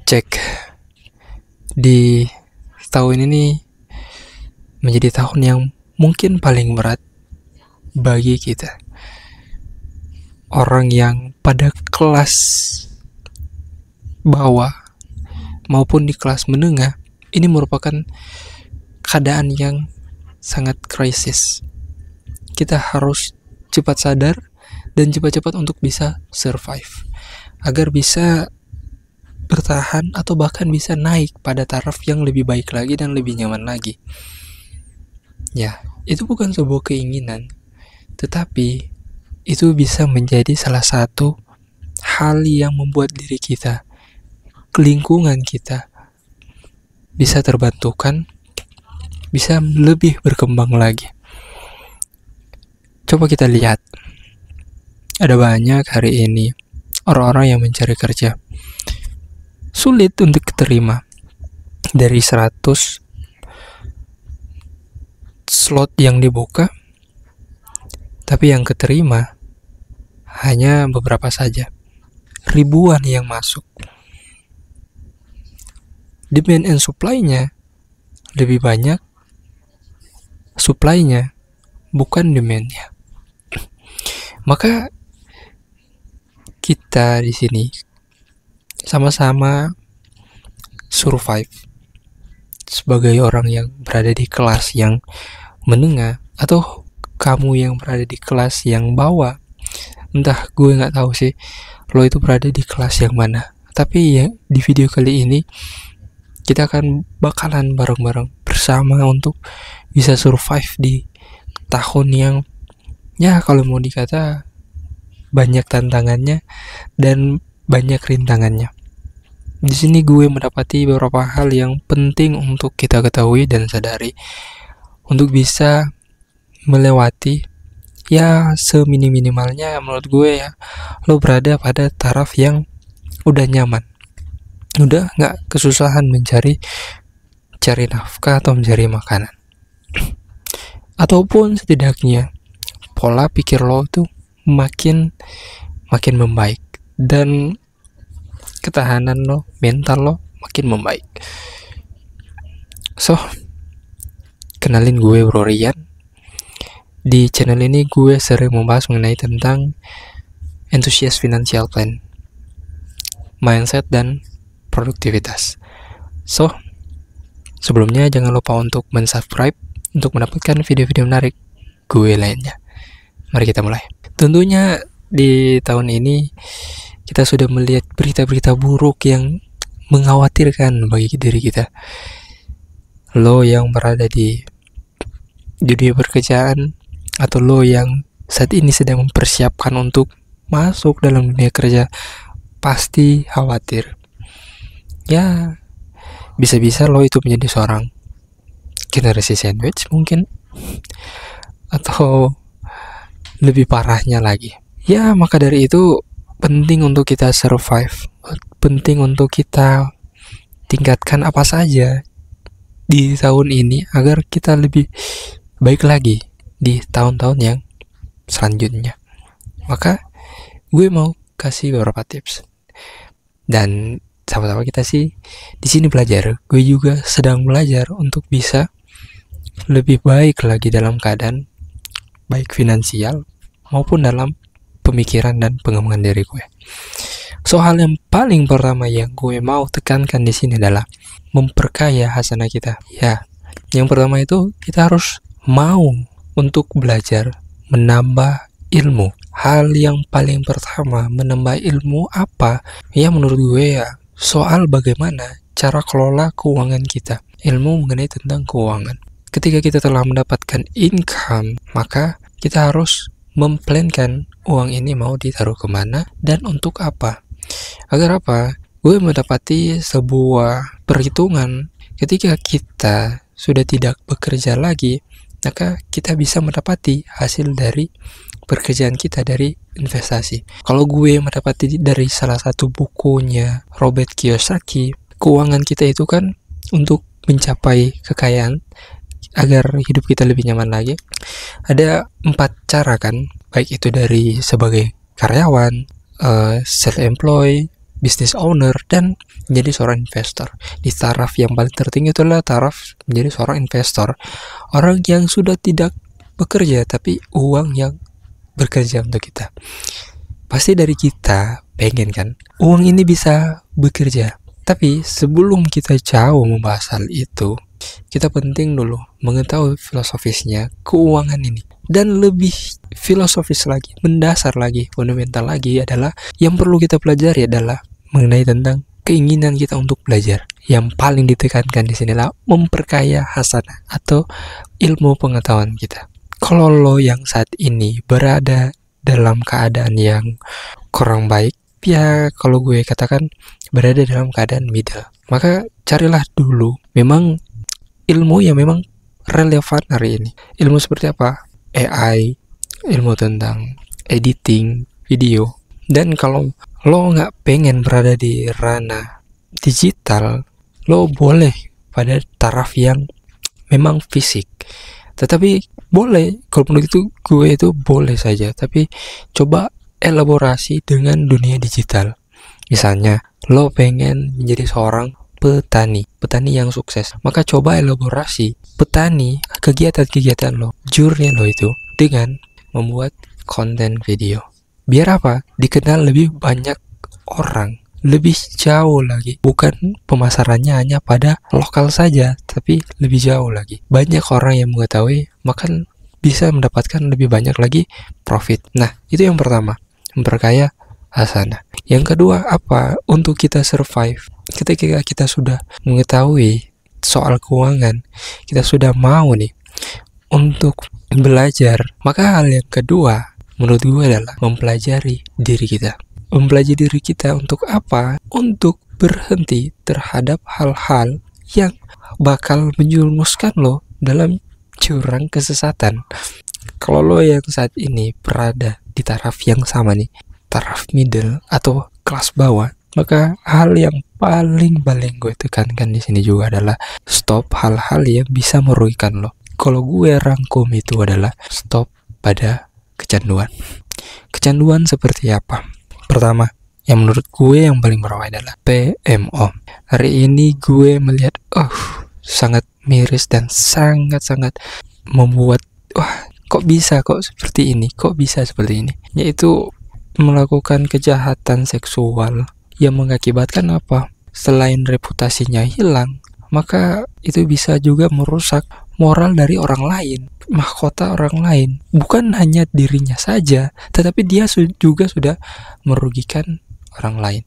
Cek, di tahun ini menjadi tahun yang mungkin paling berat bagi kita. Orang yang pada kelas bawah maupun di kelas menengah, ini merupakan keadaan yang sangat krisis. Kita harus cepat sadar dan cepat-cepat untuk bisa survive, agar bisa bertahan atau bahkan bisa naik pada taraf yang lebih baik lagi dan lebih nyaman lagi. Ya, itu bukan sebuah keinginan, tetapi itu bisa menjadi salah satu hal yang membuat diri kita, lingkungan kita bisa terbantukan, bisa lebih berkembang lagi. Coba kita lihat, ada banyak hari ini orang-orang yang mencari kerja sulit untuk diterima. Dari 100 slot yang dibuka, tapi yang keterima hanya beberapa saja. Ribuan yang masuk. Demand and supply-nya lebih banyak, supply-nya bukan demand-nya. Maka kita di sini sama-sama survive sebagai orang yang berada di kelas yang menengah, atau kamu yang berada di kelas yang bawah. Entah, gue nggak tahu sih lo itu berada di kelas yang mana. Tapi ya, di video kali ini kita akan bakalan bareng-bareng bersama untuk bisa survive di tahun yang, ya kalau mau dikata, banyak tantangannya dan banyak rintangannya. Di sini gue mendapati beberapa hal yang penting untuk kita ketahui dan sadari untuk bisa melewati, ya seminimalnya menurut gue ya, lo berada pada taraf yang udah nyaman, udah nggak kesusahan cari nafkah atau mencari makanan, ataupun setidaknya pola pikir lo tuh makin membaik dan ketahanan lo, mental lo makin membaik. So, kenalin, gue Bro Rian. Di channel ini gue sering membahas mengenai tentang antusias financial plan, mindset, dan produktivitas. So, sebelumnya jangan lupa untuk mensubscribe untuk mendapatkan video-video menarik gue lainnya. Mari kita mulai. Tentunya di tahun ini kita sudah melihat berita-berita buruk yang mengkhawatirkan bagi diri kita. Lo yang berada di dunia pekerjaan, atau lo yang saat ini sedang mempersiapkan untuk masuk dalam dunia kerja, pasti khawatir. Ya, bisa-bisa lo itu menjadi seorang generasi sandwich mungkin, atau lebih parahnya lagi. Ya, maka dari itu penting untuk kita survive, penting untuk kita tingkatkan apa saja di tahun ini agar kita lebih baik lagi di tahun-tahun yang selanjutnya. Maka gue mau kasih beberapa tips, dan sama-sama kita sih di sini belajar. Gue juga sedang belajar untuk bisa lebih baik lagi dalam keadaan baik finansial maupun dalam pemikiran dan pengembangan diri gue. Soal yang paling pertama yang gue mau tekankan di sini adalah memperkaya hasanah kita. Ya, yang pertama itu kita harus mau untuk belajar, menambah ilmu. Hal yang paling pertama, menambah ilmu apa? Ya menurut gue ya, soal bagaimana cara kelola keuangan kita. Ilmu mengenai tentang keuangan. Ketika kita telah mendapatkan income, maka kita harus memplankan uang ini mau ditaruh kemana dan untuk apa. Agar apa? Gue mendapati sebuah perhitungan ketika kita sudah tidak bekerja lagi, maka kita bisa mendapati hasil dari pekerjaan kita, dari investasi. Kalau gue mendapati dari salah satu bukunya Robert Kiyosaki, keuangan kita itu kan untuk mencapai kekayaan, agar hidup kita lebih nyaman lagi, ada 4 cara kan, baik itu dari sebagai karyawan, self-employed, business owner, dan menjadi seorang investor. Di taraf yang paling tertinggi itulah taraf menjadi seorang investor. Orang yang sudah tidak bekerja, tapi uang yang bekerja untuk kita. Pasti dari kita pengen kan, uang ini bisa bekerja. Tapi sebelum kita jauh membahas hal itu, kita penting dulu mengetahui filosofisnya keuangan ini. Dan lebih filosofis lagi, mendasar lagi, fundamental lagi adalah yang perlu kita pelajari adalah mengenai tentang keinginan kita untuk belajar. Yang paling ditekankan di sinilah memperkaya hasanah atau ilmu pengetahuan kita. Kalau lo yang saat ini berada dalam keadaan yang kurang baik, ya kalau gue katakan berada dalam keadaan middle, maka carilah dulu memang ilmu yang memang relevan hari ini. Ilmu seperti apa? AI, ilmu tentang editing video. Dan kalau lo nggak pengen berada di ranah digital, lo boleh pada taraf yang memang fisik. Tetapi boleh, kalau menurut gue itu boleh saja. Tapi coba elaborasi dengan dunia digital. Misalnya, lo pengen menjadi seorang petani yang sukses, maka coba elaborasi petani, kegiatan-kegiatan lo, jurnya lo itu dengan membuat konten video. Biar apa? Dikenal lebih banyak orang, lebih jauh lagi. Bukan pemasarannya hanya pada lokal saja, tapi lebih jauh lagi. Banyak orang yang mengetahui, maka bisa mendapatkan lebih banyak lagi profit. Nah, itu yang pertama, memperkaya hasanah. Yang kedua apa? Untuk kita survive. Ketika kita sudah mengetahui soal keuangan, kita sudah mau nih untuk belajar, maka hal yang kedua menurut gue adalah mempelajari diri kita. Mempelajari diri kita untuk apa? Untuk berhenti terhadap hal-hal yang bakal menjerumuskan lo dalam jurang kesesatan. Kalau lo yang saat ini berada di taraf yang sama nih, taraf middle atau kelas bawah, maka hal yang paling gue tekankan di sini juga adalah stop hal-hal yang bisa merugikan lo. Kalau gue rangkum itu adalah stop pada kecanduan. Kecanduan seperti apa? Pertama, yang menurut gue yang paling berawal adalah PMO. Hari ini gue melihat sangat miris dan sangat-sangat membuat kok bisa seperti ini, yaitu melakukan kejahatan seksual yang mengakibatkan apa? Selain reputasinya hilang, maka itu bisa juga merusak moral dari orang lain, mahkota orang lain. Bukan hanya dirinya saja, tetapi dia juga sudah merugikan orang lain.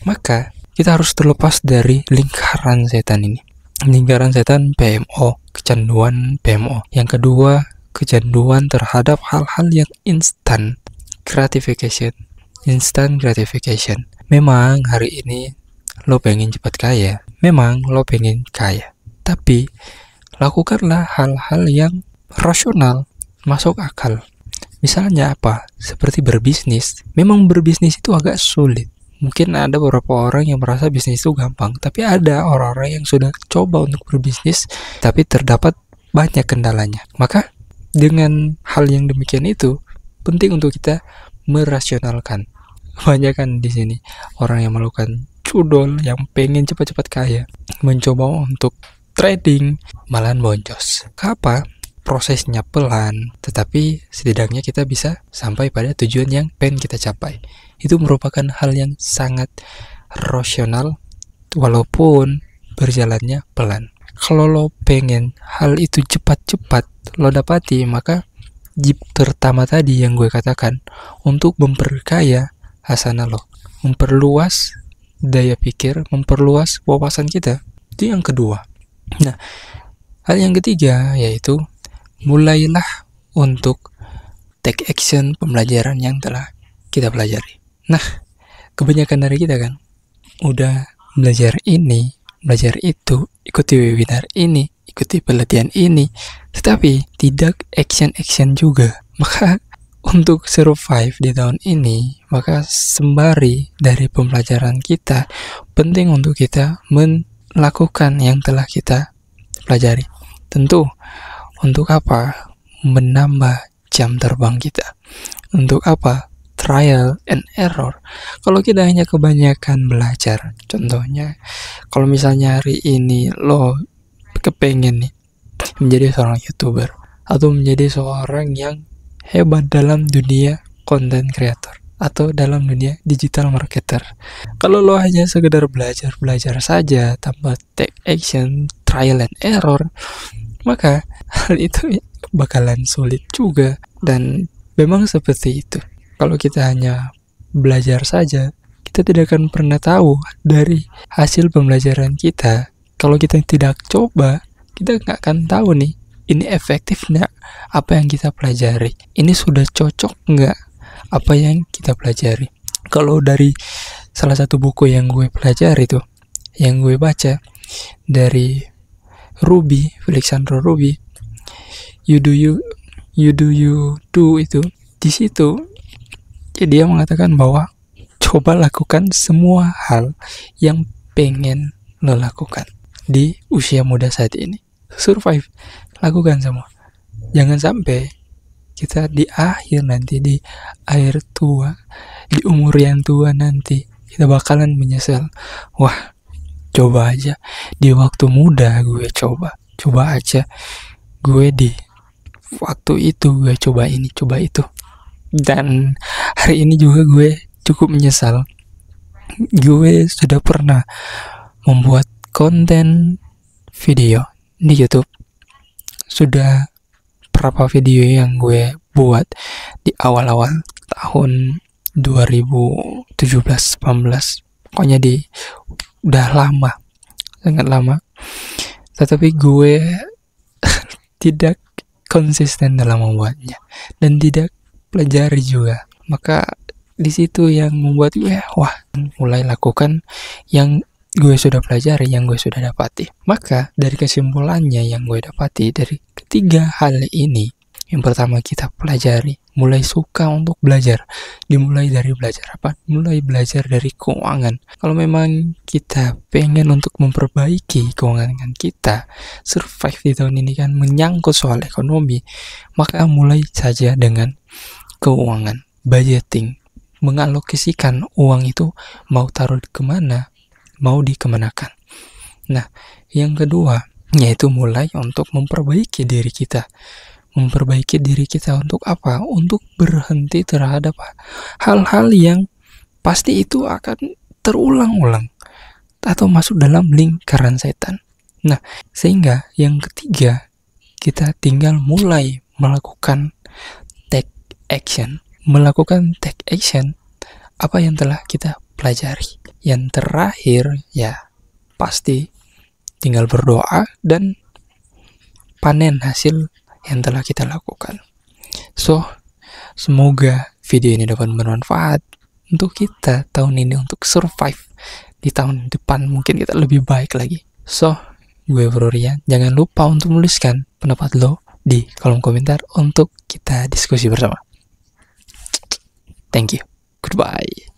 Maka kita harus terlepas dari lingkaran setan ini. Lingkaran setan PMO, kecanduan PMO. Yang kedua, kecanduan terhadap hal-hal yang instant gratification. Instant gratification. Memang hari ini lo pengen cepat kaya, memang lo pengen kaya, tapi lakukanlah hal-hal yang rasional, masuk akal. Misalnya apa? Seperti berbisnis. Memang berbisnis itu agak sulit. Mungkin ada beberapa orang yang merasa bisnis itu gampang, tapi ada orang-orang yang sudah coba untuk berbisnis, tapi terdapat banyak kendalanya. Maka dengan hal yang demikian itu, penting untuk kita merasionalkan. Banyak kan di sini orang yang melakukan cudol, yang pengen cepat-cepat kaya, mencoba untuk trading, malahan boncos. Apa? Prosesnya pelan, tetapi setidaknya kita bisa sampai pada tujuan yang pengen kita capai. Itu merupakan hal yang sangat rasional, walaupun berjalannya pelan. Kalau lo pengen hal itu cepat-cepat lo dapati, maka pertama tadi yang gue katakan, untuk memperkaya hasanah lo, memperluas daya pikir, memperluas wawasan kita. Itu yang kedua. Nah, hal yang ketiga yaitu mulailah untuk take action pembelajaran yang telah kita pelajari. Nah, kebanyakan dari kita kan udah belajar ini, belajar itu, ikuti webinar ini, ikuti pelatihan ini, tetapi tidak action juga. Maka untuk survive di tahun ini, maka sembari dari pembelajaran kita, penting untuk kita melakukan yang telah kita pelajari. Tentu, untuk apa? Menambah jam terbang kita. Untuk apa? trial and error. Kalau kita hanya kebanyakan belajar, contohnya kalau misalnya hari ini lo kepengen nih menjadi seorang YouTuber atau menjadi seorang yang hebat dalam dunia content creator atau dalam dunia digital marketer. Kalau lo hanya sekedar belajar saja tanpa take action, trial and error, maka hal itu bakalan sulit juga. Dan memang seperti itu. Kalau kita hanya belajar saja, kita tidak akan pernah tahu dari hasil pembelajaran kita. Kalau kita tidak coba, kita nggak akan tahu nih, ini efektif nggak apa yang kita pelajari, ini sudah cocok nggak apa yang kita pelajari. Kalau dari salah satu buku yang gue pelajari tuh, yang gue baca dari Ruby, Alexander Ruby, you do itu, di situ dia mengatakan bahwa coba lakukan semua hal yang pengen lo lakukan di usia muda saat ini. Survive, lakukan semua. Jangan sampai kita di akhir nanti, di akhir tua, di umur yang tua nanti, kita bakalan menyesal. Wah, coba aja di waktu muda gue coba aja gue di waktu itu gue coba ini, coba itu. Dan hari ini juga gue cukup menyesal. Gue sudah pernah membuat konten video di YouTube. Sudah berapa video yang gue buat di awal-awal tahun 2017-18. Pokoknya udah lama, sangat lama. Tetapi gue tidak konsisten dalam membuatnya dan tidak pelajari juga. Maka di situ yang membuat gue mulai lakukan yang gue sudah pelajari, yang gue sudah dapati. Maka dari kesimpulannya yang gue dapati dari ketiga hal ini, yang pertama kita pelajari, mulai suka untuk belajar. Dimulai dari belajar apa? Mulai belajar dari keuangan. Kalau memang kita pengen untuk memperbaiki keuangan kita, survive di tahun ini kan menyangkut soal ekonomi, maka mulai saja dengan keuangan, budgeting, mengalokasikan uang itu mau taruh kemana, mau dikemanakan. Nah, yang kedua yaitu mulai untuk memperbaiki diri kita. Memperbaiki diri kita untuk apa? Untuk berhenti terhadap hal-hal yang pasti itu akan terulang-ulang atau masuk dalam lingkaran setan. Nah, sehingga yang ketiga kita tinggal mulai melakukan take action. Melakukan take action apa yang telah kita pelajari. Yang terakhir ya pasti tinggal berdoa dan panen hasil yang telah kita lakukan. So, semoga video ini dapat bermanfaat untuk kita tahun ini, untuk survive di tahun depan. Mungkin kita lebih baik lagi. So, gue Florian, jangan lupa untuk menuliskan pendapat lo di kolom komentar untuk kita diskusi bersama. Thank you. Goodbye.